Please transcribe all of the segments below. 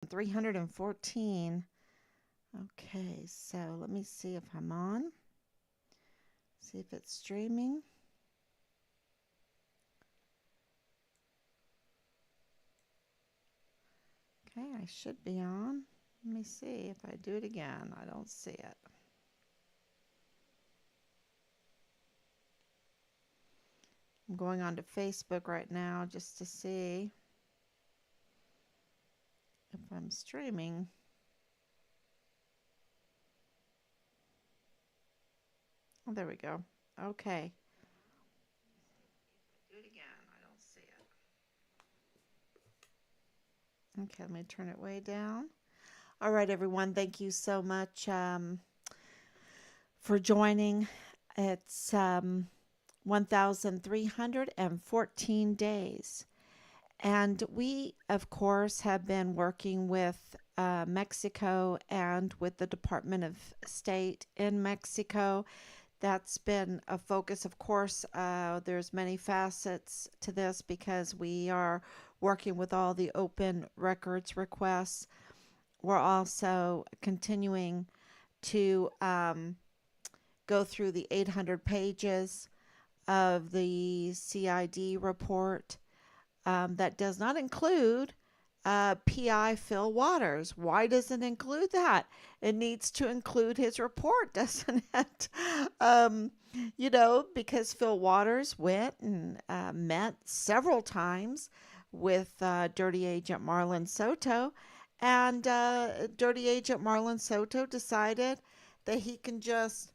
314. Okay, so let me see if I'm on. See if it's streaming. Okay, I should be on. Let me see if I do it again. I don't see it. I'm going on to Facebook right now just to see if I'm streaming. Oh, there we go. Okay. Do it again. I don't see it. Okay, let me turn it way down. All right, everyone. Thank you so much for joining. It's 1,314 days. And we, of course, have been working with Mexico and with the Department of State in Mexico. That's been a focus. Of course, there's many facets to this because we are working with all the open records requests. We're also continuing to go through the 800 pages of the CID report. That does not include PI Phil Waters. Why doesn't it include that? It needs to include his report, doesn't it? um, because Phil Waters went and met several times with Dirty Agent Marlon Soto, and Dirty Agent Marlon Soto decided that he can just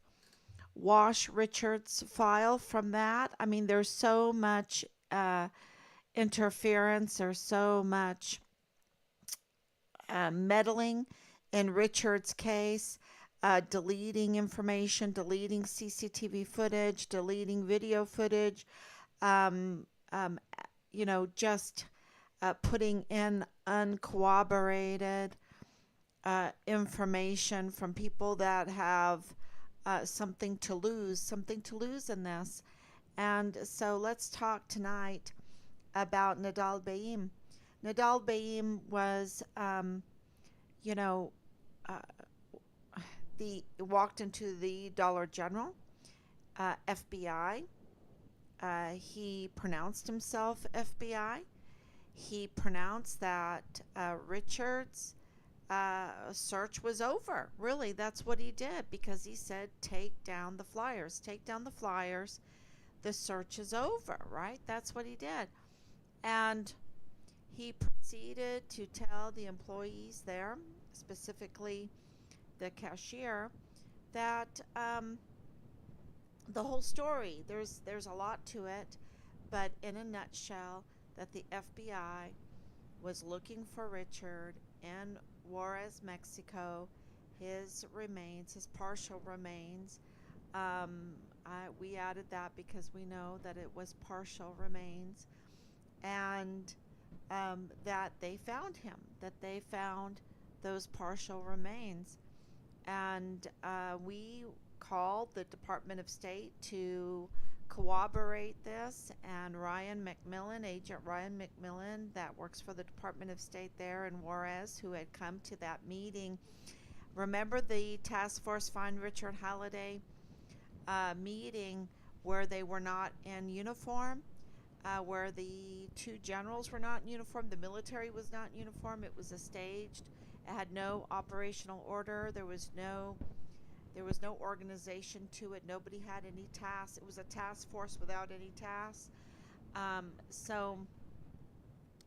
wash Richard's file from that. I mean, there's so much interference or so much meddling in Richard's case, deleting information, deleting CCTV footage, deleting video footage, um, um, just putting in uncorroborated information from people that have something to lose in this. And so let's talk tonight about Nadal Baim. Nadal Baim was, you know, uh, the walked into the Dollar General, FBI. He pronounced himself FBI. He pronounced that Richard's search was over. Really, that's what he did because he said, "Take down the flyers. Take down the flyers. The search is over." Right? That's what he did, and he proceeded to tell the employees there, specifically the cashier, that the whole story. There's a lot to it, but in a nutshell, that the FBI was looking for Richard in Juarez, Mexico, his remains, his partial remains. We added that because we know that it was partial remains, and that they found him, that they found those partial remains. And we called the Department of State to corroborate this. And Ryan McMillan, Agent Ryan McMillan, that works for the Department of State there in Juarez, who had come to that meeting. Remember the Task Force Find Richard Halliday meeting where they were not in uniform? Where the two generals were not in uniform, the military was not in uniform. It was a staged. It had no operational order. There was no organization to it. Nobody had any tasks. It was a task force without any tasks. So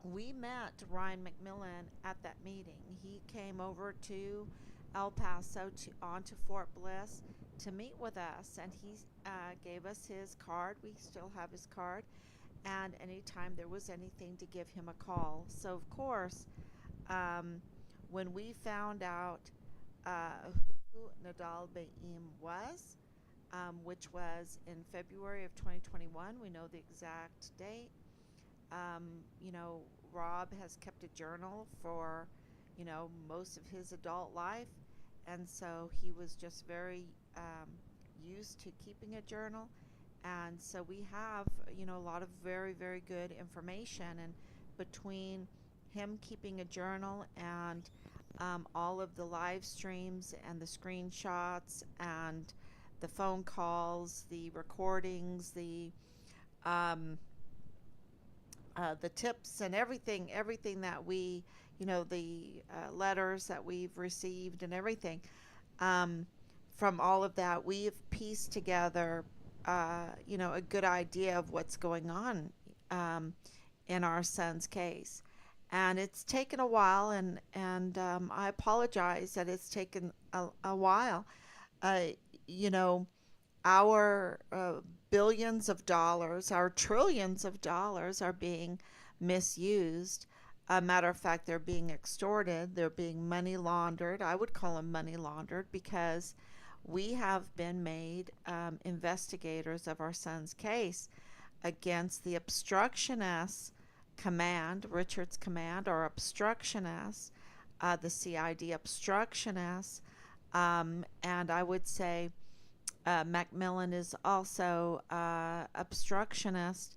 we met Ryan McMillan at that meeting. He came over to El Paso on to Fort Bliss to meet with us, and he gave us his card. We still have his card, and anytime there was anything to give him a call. So of course, um, when we found out who Nadal Baim was, which was in February of 2021, we know the exact date. Um, Rob has kept a journal for, most of his adult life, and so he was just very used to keeping a journal. And so we have, a lot of very, very good information. And between him keeping a journal, and all of the live streams and the screenshots and the phone calls, the recordings, um, the tips and everything that we, the letters that we've received and everything. Um, from all of that, we've pieced together, a good idea of what's going on um, in our son's case. And it's taken a while, and I apologize that it's taken a while. Uh, you know, our billions of dollars, our trillions of dollars are being misused. A matter of fact, they're being extorted, they're being money laundered. I would call them money laundered because we have been made investigators of our son's case against the obstructionist command, Richard's command, or obstructionist, the CID obstructionist. And I would say Macmillan is also obstructionist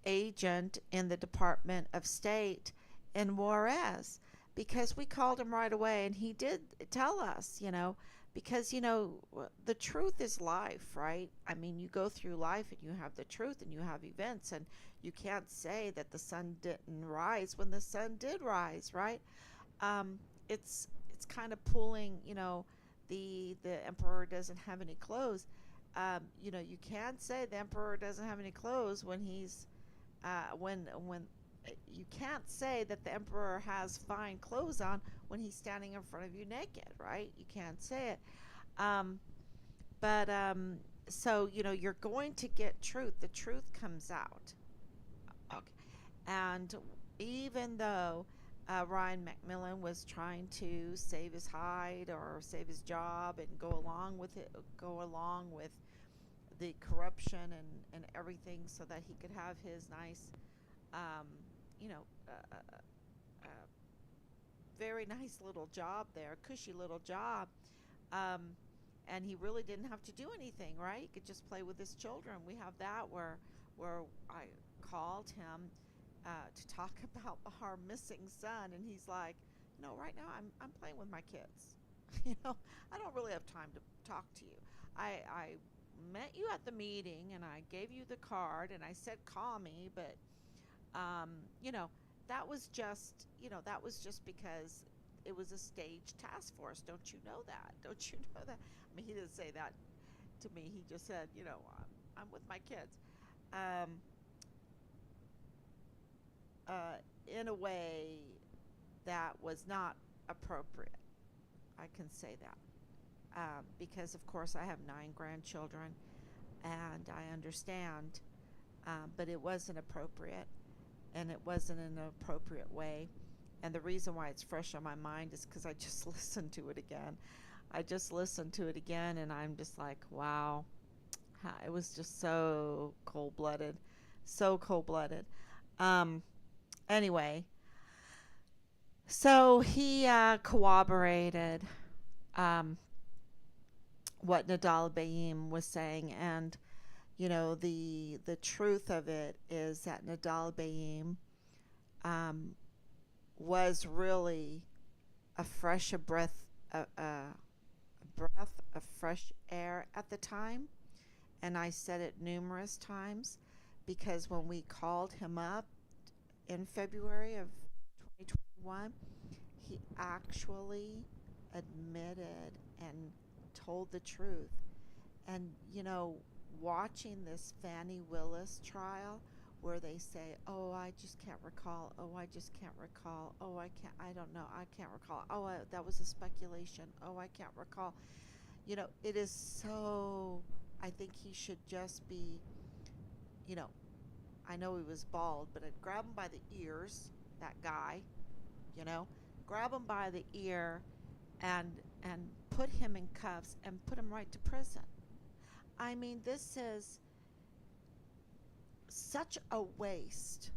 agent in the Department of State in Juarez, because we called him right away and he did tell us, because the truth is life, right? I mean, you go through life and you have the truth and you have events, and you can't say that the sun didn't rise when the sun did rise, right? um, it's kind of pulling, the emperor doesn't have any clothes. You can't say the emperor doesn't have any clothes when he's when you can't say that the emperor has fine clothes on when he's standing in front of you naked, right? You can't say it. Um, but so you're going to get truth. The truth comes out. Okay. And even though Ryan Macmillan was trying to save his hide or save his job and go along with the corruption and everything so that he could have his nice, um, you know, uh, uh, uh, very nice little job there, cushy little job. Um, and he really didn't have to do anything, right? He could just play with his children. We have that where I called him to talk about our missing son, and he's like, right now I'm playing with my kids. I don't really have time to talk to you. I met you at the meeting, and I gave you the card, and I said call me, but um, you know that was just because it was a staged task force. Don't you know that? Don't you know that? I mean, he didn't say that to me. He just said, I'm with my kids. Um, in a way that was not appropriate. I can say that. Because, of course, I have 9 grandchildren and I understand, but it wasn't appropriate, and it wasn't in an appropriate way. And the reason why it's fresh on my mind is because I just listened to it again. I just listened to it again, and I'm just like, wow, it was just so cold blooded. So cold blooded. Um, anyway, so he corroborated um, what Nadal Bayim was saying, and the truth of it is that Nadal Bayim um, was really a breath of fresh air at the time, and I said it numerous times because when we called him up in February of 2021, he actually admitted and told the truth. And, watching this Fannie Willis trial where they say, oh, I just can't recall. Oh, I just can't recall. Oh, I don't know. I can't recall. Oh, that was a speculation. Oh, I can't recall. It is so, I think he should just be, you know, I know he was bald, but I'd grab him by the ears, that guy, you know, grab him by the ear and put him in cuffs and put him right to prison. I mean, this is such a waste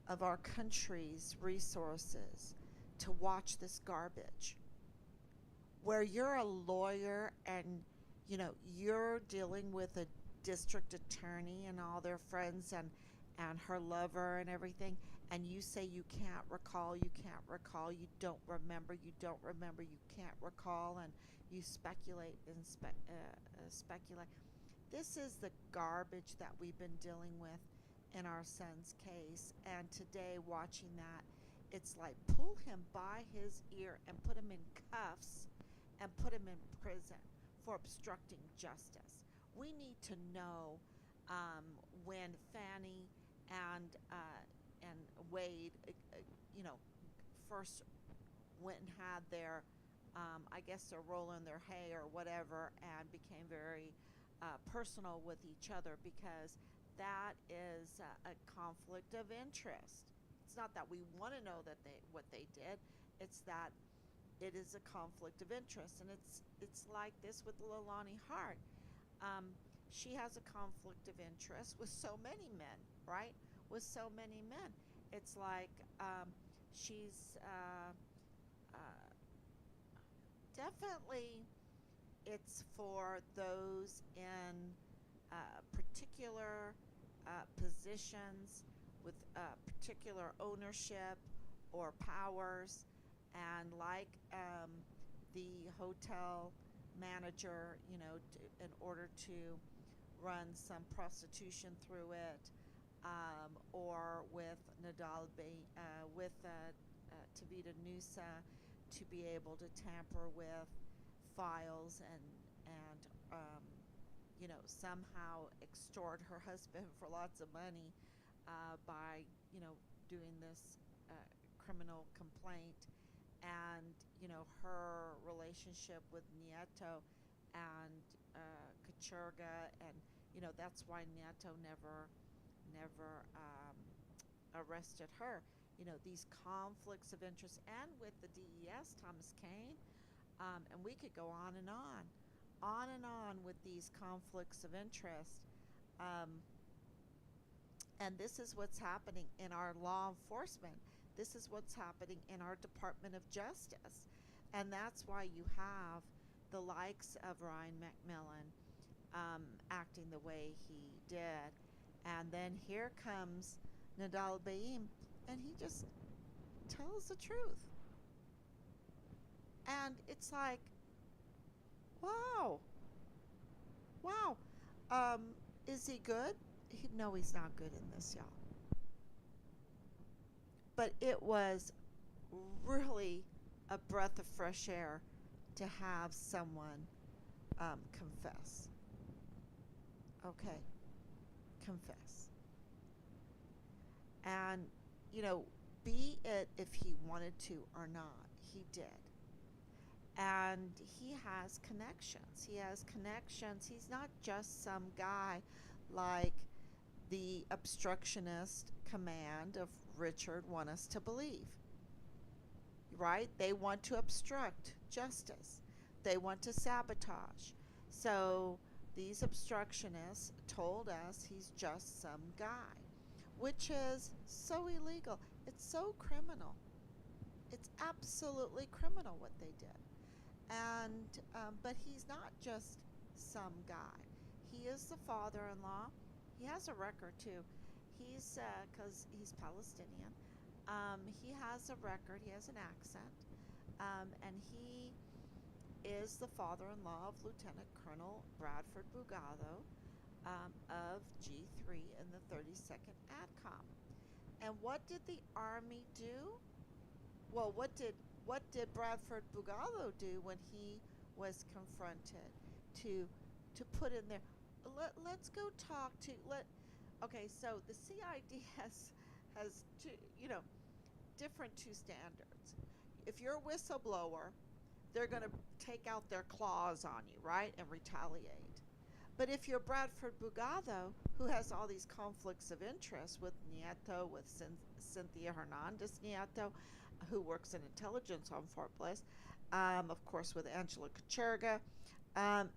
of our country's resources to watch this garbage. Where you're a lawyer and you're dealing with a district attorney and all their friends and her lover and everything, and you say you can't recall, you can't recall, you don't remember, you can't recall, and you speculate and speculate. This is the garbage that we've been dealing with in our son's case. And today, watching that, it's like pull him by his ear and put him in cuffs and put him in prison for obstructing justice. We need to know um, when Fannie and Wade, you know, first went and had their, I guess they're rolling their hay or whatever, and became very personal with each other, because that is a conflict of interest. It's not that we want to know that they what they did; it's that it is a conflict of interest, and it's like this with Lilani Hart. Um, she has a conflict of interest with so many men, right? With so many men, it's like she's uh, definitely, it's for those in particular positions with particular ownership or powers, and like the hotel manager, in order to run some prostitution through it, or with with Tavita Nusa, to be able to tamper with files and somehow extort her husband for lots of money by doing this criminal complaint, and her relationship with Nieto and Kachurga, and that's why Nieto never arrested her. These conflicts of interest, and with the DES, Thomas Kane, and we could go on and on with these conflicts of interest. Um, and this is what's happening in our law enforcement. This is what's happening in our Department of Justice. And that's why you have the likes of Ryan McMillan acting the way he did. And then here comes Nadal Baim, and he just tells the truth. And it's like, wow, wow. Um, is he good? No, he's not good in this, y'all. But it was really a breath of fresh air to have someone confess. Okay, confess. And, be it if he wanted to or not, he did. And he has connections. He has connections. He's not just some guy like the obstructionist command of Richard want us to believe, right? They want to obstruct justice. They want to sabotage. So these obstructionists told us he's just some guy, which is so illegal. It's so criminal. It's absolutely criminal what they did. And but he's not just some guy. He is the father-in-law. He has a record too. He's because he's Palestinian. He has a record. He has an accent, and he is the father-in-law of Lieutenant Colonel Bradford Bugado, of G3 in the 32nd ADCOM. And what did the Army do? Well, what did Bradford Bugado do when he was confronted to put in there? Let's go talk to let. Okay, so the CID has two, different two standards. If you're a whistleblower, they're going to take out their claws on you, right, and retaliate. But if you're Bradford Bugado, who has all these conflicts of interest with Nieto, with Cynthia Hernandez Nieto, who works in intelligence on Fort Bliss, of course with Angela Kachurga, and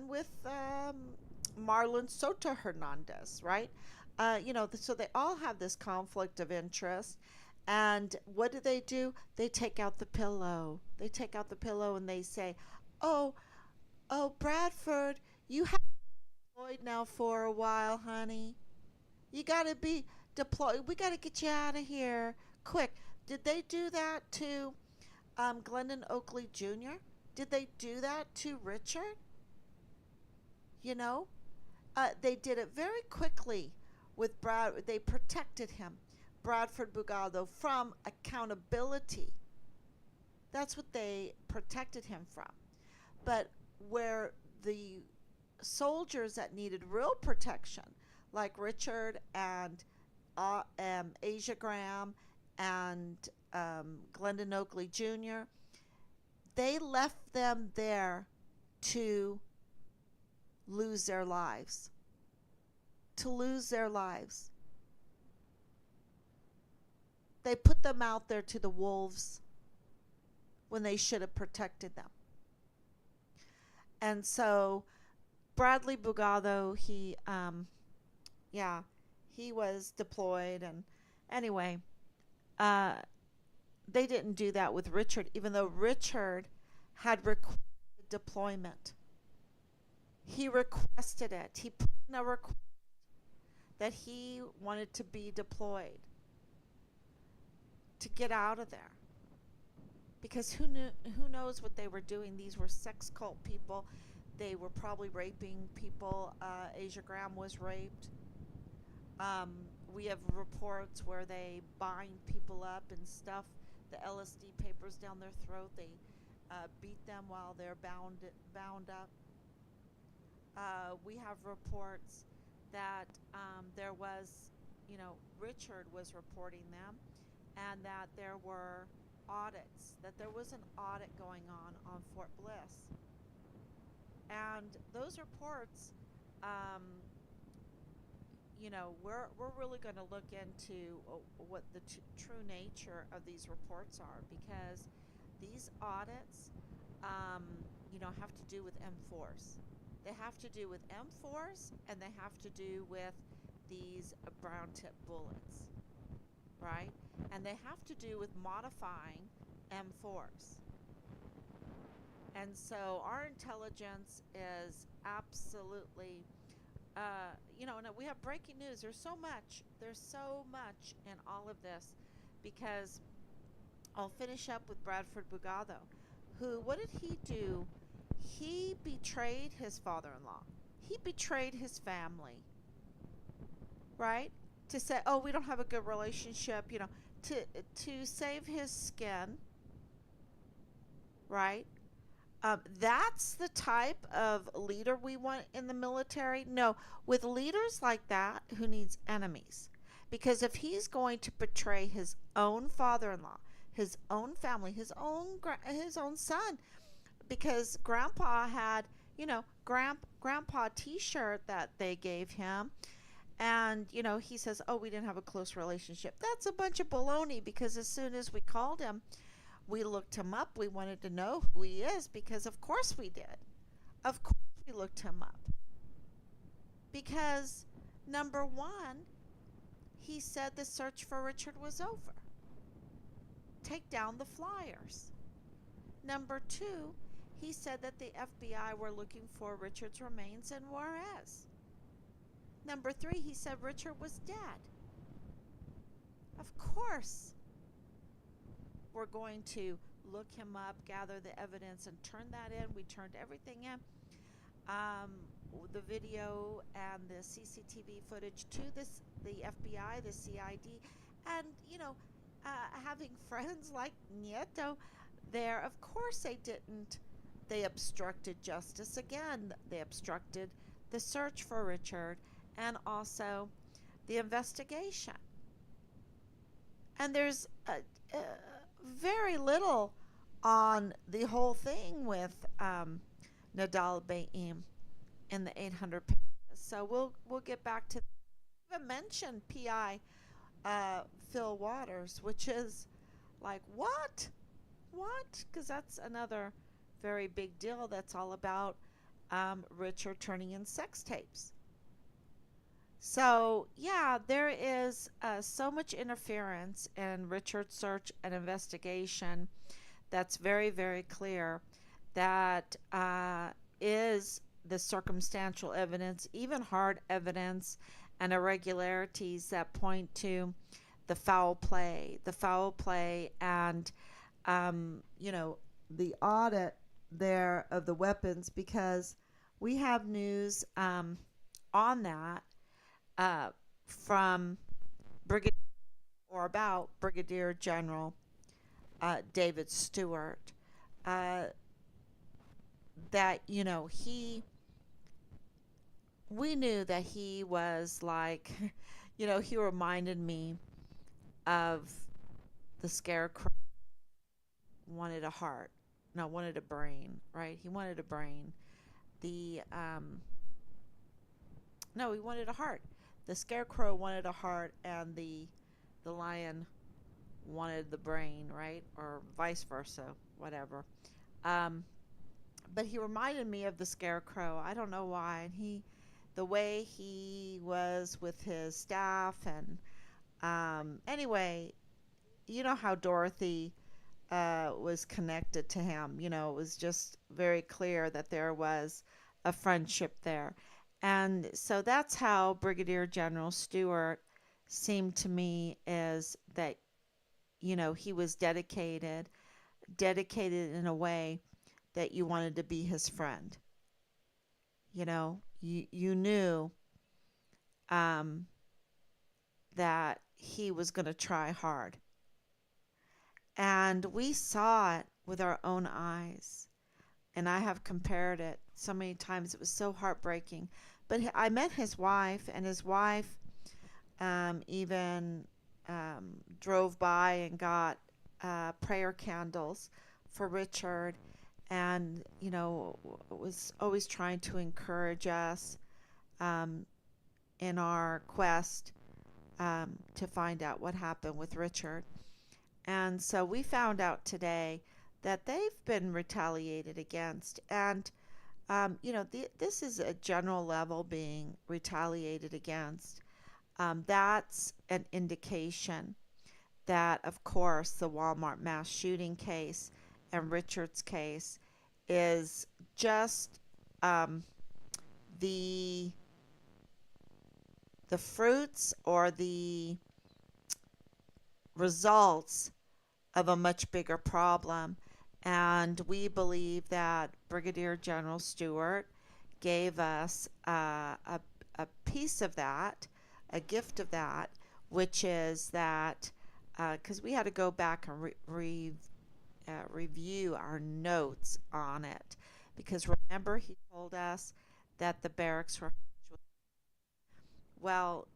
with Marlon Soto Hernandez, right? So they all have this conflict of interest. And what do? They take out the pillow. They take out the pillow and they say, "Oh, oh, Bradford, you have been employed now for a while, honey. You gotta be. deploy. We got to get you out of here quick. Did they do that to Glendon Oakley Jr.? Did they do that to Richard? You know, they did it very quickly with Brad. They protected him, Bradford Bugado, from accountability. That's what they protected him from. But where the soldiers that needed real protection, like Richard and Asia Graham and Glendon Oakley Jr., they left them there to lose their lives. To lose their lives. They put them out there to the wolves when they should have protected them. And so Bradley Bugado, he was deployed, and anyway, uh, they didn't do that with Richard, even though Richard had requested deployment. He requested it. He put in a request that he wanted to be deployed, to get out of there. Because who knows what they were doing. These were sex cult people. They were probably raping people. Asia Graham was raped. We have reports where they bind people up and stuff the LSD papers down their throat. They beat them while they're bound up. We have reports that there was, Richard was reporting them, and that there were audits, that there was an audit going on Fort Bliss. And those reports, we're really going to look into what the true nature of these reports are, because these audits, have to do with M4s. They have to do with M4s, and they have to do with these brown tip bullets, right? And they have to do with modifying M4s. And so our intelligence is absolutely, and we have breaking news. There's so much in all of this, because I'll finish up with Bradford Bugado, who, what did he do? He betrayed his father-in-law. He betrayed his family, right? To say, oh, we don't have a good relationship, to save his skin, right? That's the type of leader we want in the military. No, with leaders like that, who needs enemies? Because if he's going to betray his own father-in-law, his own family, his own son, because Grandpa had, Grandpa T-shirt that they gave him, and he says, "Oh, we didn't have a close relationship." That's a bunch of baloney, because as soon as we called him, we looked him up. We wanted to know who he is, because of course we did. Of course we looked him up. Because, number one, he said the search for Richard was over. Take down the flyers. Number two, he said that the FBI were looking for Richard's remains in Juarez. Number three, he said Richard was dead. Of course, we're going to look him up, gather the evidence, and turn that in. We turned everything in. The video and the CCTV footage to the FBI, the CID, and, having friends like Nieto there, of course they obstructed justice again. They obstructed the search for Richard and also the investigation. And there's very little on the whole thing with Nadal Baim in the 800 pages. So we'll get back to even mention PI Phil Waters, which is like, what? Because that's another very big deal. That's all about Richard turning in sex tapes. So, yeah, there is so much interference in Richard's search and investigation that's very, very clear. That is the circumstantial evidence, even hard evidence, and irregularities that point to the foul play, and you know, the audit there of the weapons, because we have news on that uh, from Brigadier or about Brigadier General David Stewart, uh, that we knew that he was like, he reminded me of the Scarecrow. Wanted a heart, no, wanted a brain, right? He wanted a brain. The No, he wanted a heart. The Scarecrow wanted a heart, and the lion wanted the brain, right? Or vice versa, whatever. Um, but he reminded me of the Scarecrow. I don't know why. And the way he was with his staff, and anyway, you know how Dorothy was connected to him. It was just very clear that there was a friendship there. And so that's how Brigadier General Stewart seemed to me, is that, he was dedicated in a way that you wanted to be his friend. You knew um, that he was going to try hard. And we saw it with our own eyes. And I have compared it so many times. It was so heartbreaking. But I met his wife, and his wife even drove by and got prayer candles for Richard, and was always trying to encourage us um, in our quest to find out what happened with Richard. And so we found out today that they've been retaliated against. And, this is a general level being retaliated against. That's an indication that, of course, the Walmart mass shooting case and Richard's case is just um, the the fruits or the results of a much bigger problem. And we believe that Brigadier General Stewart gave us a piece of that, a gift of that, which is that because we had to go back and review our notes on it. Because remember, he told us that the barracks were, well,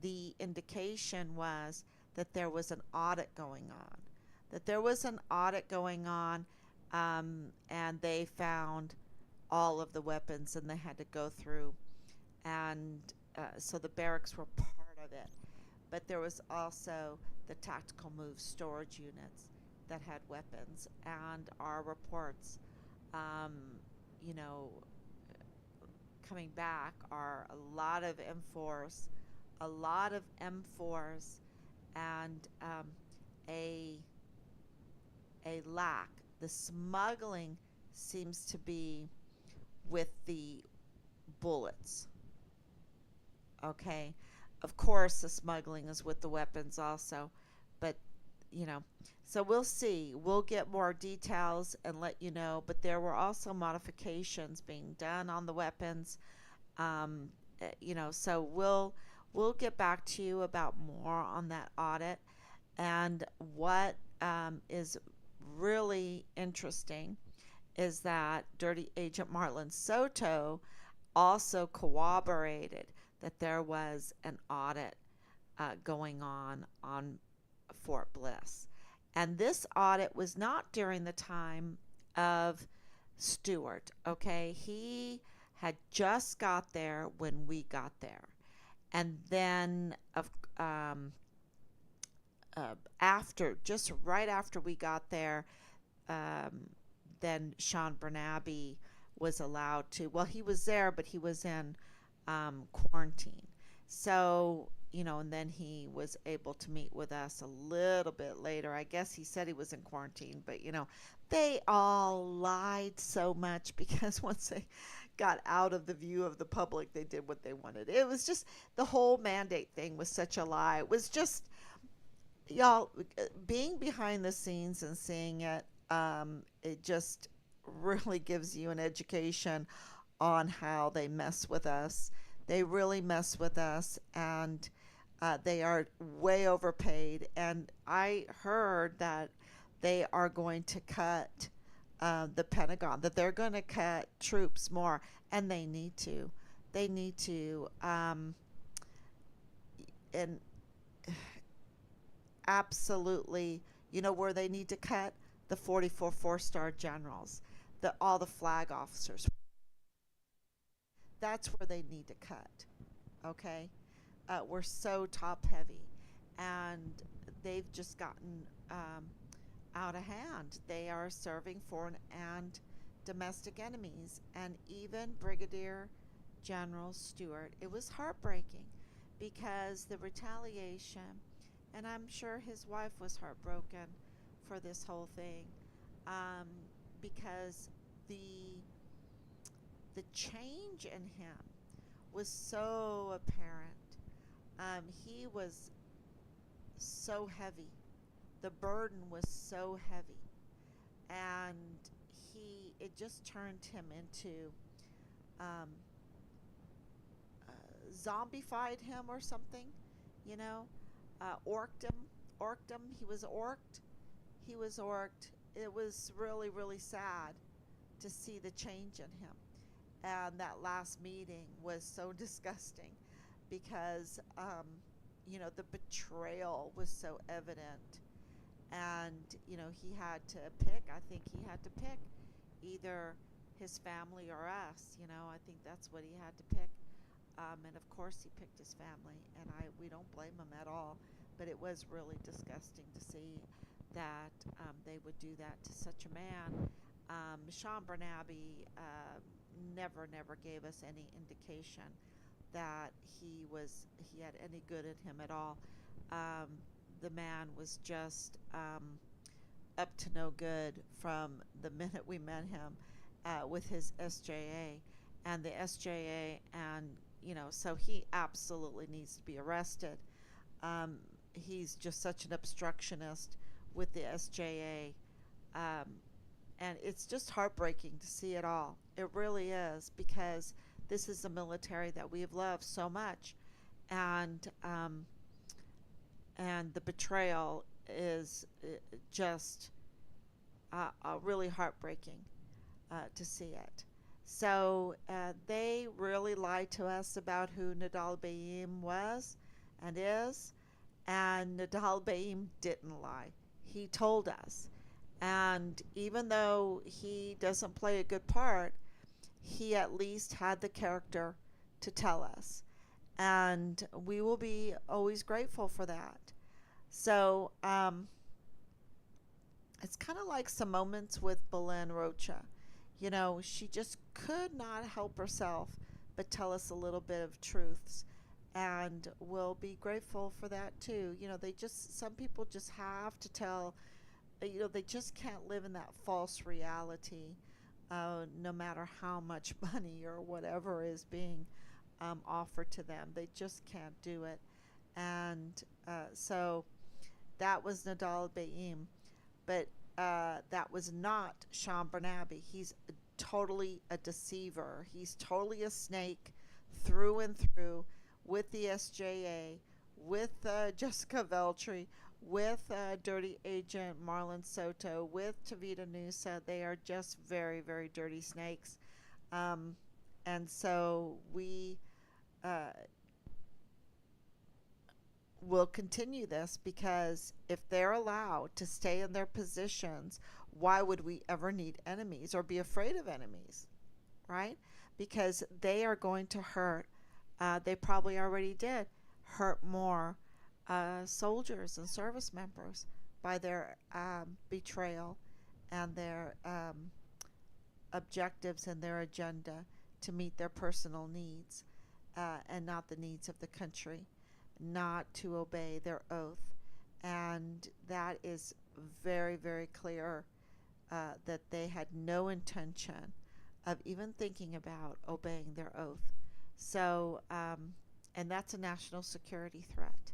the indication was that there was an audit going on. That there was an audit going on, and they found all of the weapons, and they had to go through. And so the barracks were part of it. But there was also the tactical move storage units that had weapons, and our reports, um, you know, coming back are a lot of M4s, a lot of M4s, and a lack. The smuggling seems to be with the bullets. Okay, of course the smuggling is with the weapons also, but you know, so we'll see. We'll get more details and let you know. But there were also modifications being done on the weapons. Um, so we'll get back to you about more on that audit. And what is really interesting is that Dirty Agent Marlon Soto also corroborated that there was an audit going on Fort Bliss. And this audit was not during the time of Stewart, okay? He had just got there when we got there. And then um, just right after we got there, um, then Sean Bernabe was allowed to, well, he was there, but he was in quarantine. So, and then he was able to meet with us a little bit later. I guess he said he was in quarantine, but, they all lied so much because once they got out of the view of the public. They did what they wanted. It was just the whole mandate thing was such a lie. It was just y'all being behind the scenes and seeing it. It just really gives you an education on how they mess with us. They really mess with us, and they are way overpaid. And I heard that they are going to cut the Pentagon, that they're going to cut troops more, and they need to. They need to. And absolutely, you know where they need to cut? The 44 four-star generals, all the flag officers. That's where they need to cut. Okay, we're so top heavy, and they've just gotten out of hand. They are serving foreign and domestic enemies, and even Brigadier General Stewart. It was heartbreaking because the retaliation, and I'm sure his wife was heartbroken for this whole thing, um, because the the change in him was so apparent. He was so heavy. The burden was so heavy, and it just turned him into um, zombified him or something, you know, orked him, orked him. He was orked. He was orked. It was really, really sad to see the change in him. And that last meeting was so disgusting because, the betrayal was so evident. And, he had to pick. I think he had to pick either his family or us. I think that's what he had to pick. And of course, he picked his family, and we don't blame him at all. But it was really disgusting to see that they would do that to such a man. Sean Bernabe never gave us any indication that he had any good in him at all. Um, the man was just up to no good from the minute we met him with his SJA and the SJA, and so he absolutely needs to be arrested. Um, he's just such an obstructionist with the SJA. Um, and it's just heartbreaking to see it all. It really is, because this is a military that we have loved so much, and the betrayal is just really heartbreaking to see it. So they really lied to us about who Nadal Baim was and is, and Nadal Baim didn't lie. He told us. And even though he doesn't play a good part, he at least had the character to tell us. And we will be always grateful for that. So it's kind of like some moments with Belen Rocha. She just could not help herself but tell us a little bit of truths. And we'll be grateful for that too. Some people just have to tell, they just can't live in that false reality, no matter how much money or whatever is being offered to them. They just can't do it. And so that was Nadal Baim. But that was not Sean Bernabe. He's totally a deceiver. He's totally a snake through and through, with the SJA, with Jessica Veltri, with dirty agent Marlon Soto, with Tavita Nusa. They are just very, very dirty snakes. And so we will continue this, because if they're allowed to stay in their positions, why would we ever need enemies or be afraid of enemies, right? Because they are going to hurt. They probably already did hurt more soldiers and service members by their betrayal and their objectives and their agenda to meet their personal needs, and not the needs of the country, not to obey their oath. And that is very, very clear, that they had no intention of even thinking about obeying their oath. So, and that's a national security threat.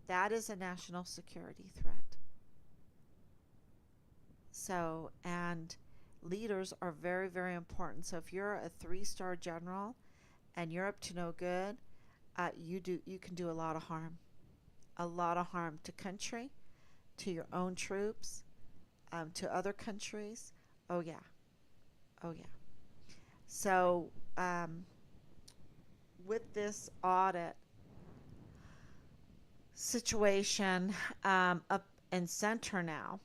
That is a national security threat. So, and leaders are very, very important. So, if you're a three-star general and you're up to no good, you can do a lot of harm to country, to your own troops, to other countries. Oh yeah, oh yeah. So, with this audit situation up in center now,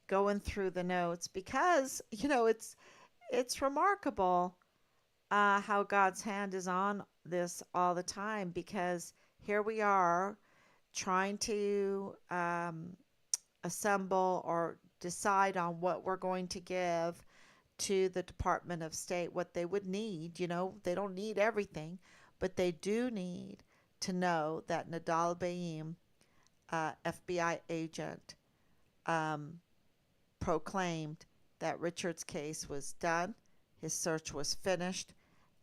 going through the notes because it's remarkable how God's hand is on this all the time because here we are trying to assemble or decide on what we're going to give to the Department of State, what they would need. They don't need everything, but they do need to know that Nadal Baim, FBI agent, um, proclaimed that Richard's case was done, his search was finished,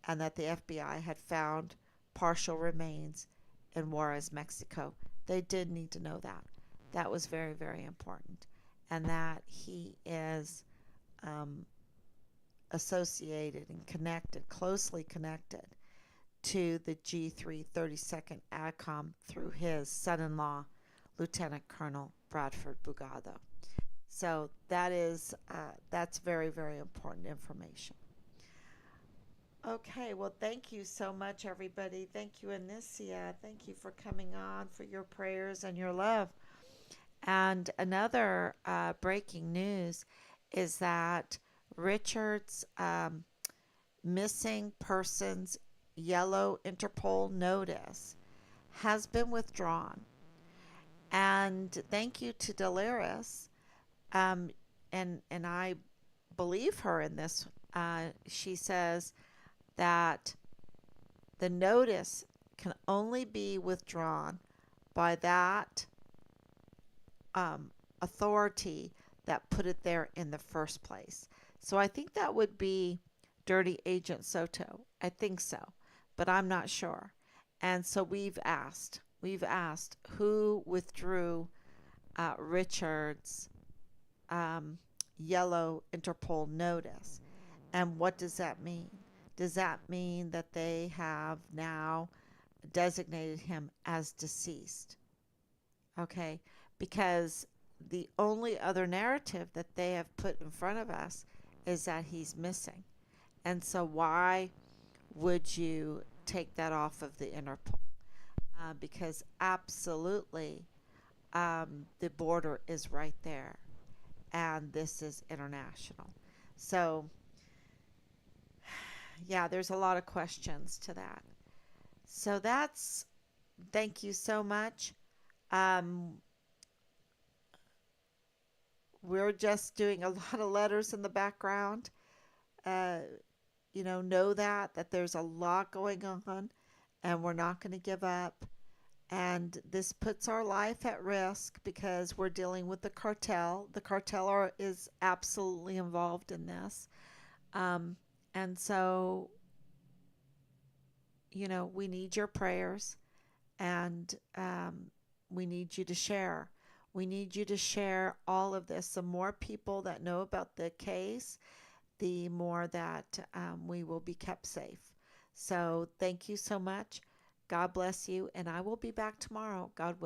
and that the FBI had found partial remains in Juarez, Mexico. They did need to know that. That was very, very important. And that he is um, associated and connected, closely connected to the G3 32nd ADCOM through his son in law, Lieutenant Colonel Bradford Bugado. So that's very, very important information. Okay, well, thank you so much, everybody. Thank you, Anicia. Thank you for coming on, for your prayers and your love. And another breaking news is that Richard's missing persons yellow Interpol notice has been withdrawn. And thank you to Delaris. Um, and I believe her in this. She says that the notice can only be withdrawn by that authority that put it there in the first place. So I think that would be Dirty Agent Soto. I think so, but I'm not sure. And so we've asked who withdrew Richard's um, yellow Interpol notice. And what does that mean? Does that mean that they have now designated him as deceased? Okay, because the only other narrative that they have put in front of us is that he's missing. And so, why would you take that off of the Interpol? Because absolutely, the border is right there, and this is international. So, yeah, there's a lot of questions to that. So, thank you so much. Um, we're just doing a lot of letters in the background. Uh, know that there's a lot going on, and we're not going to give up. And this puts our life at risk because we're dealing with the cartel. The cartel is absolutely involved in this. Um, and so, we need your prayers and we need you to share. We need you to share all of this. The more people that know about the case, the more that we will be kept safe. So thank you so much. God bless you. And I will be back tomorrow, God willing.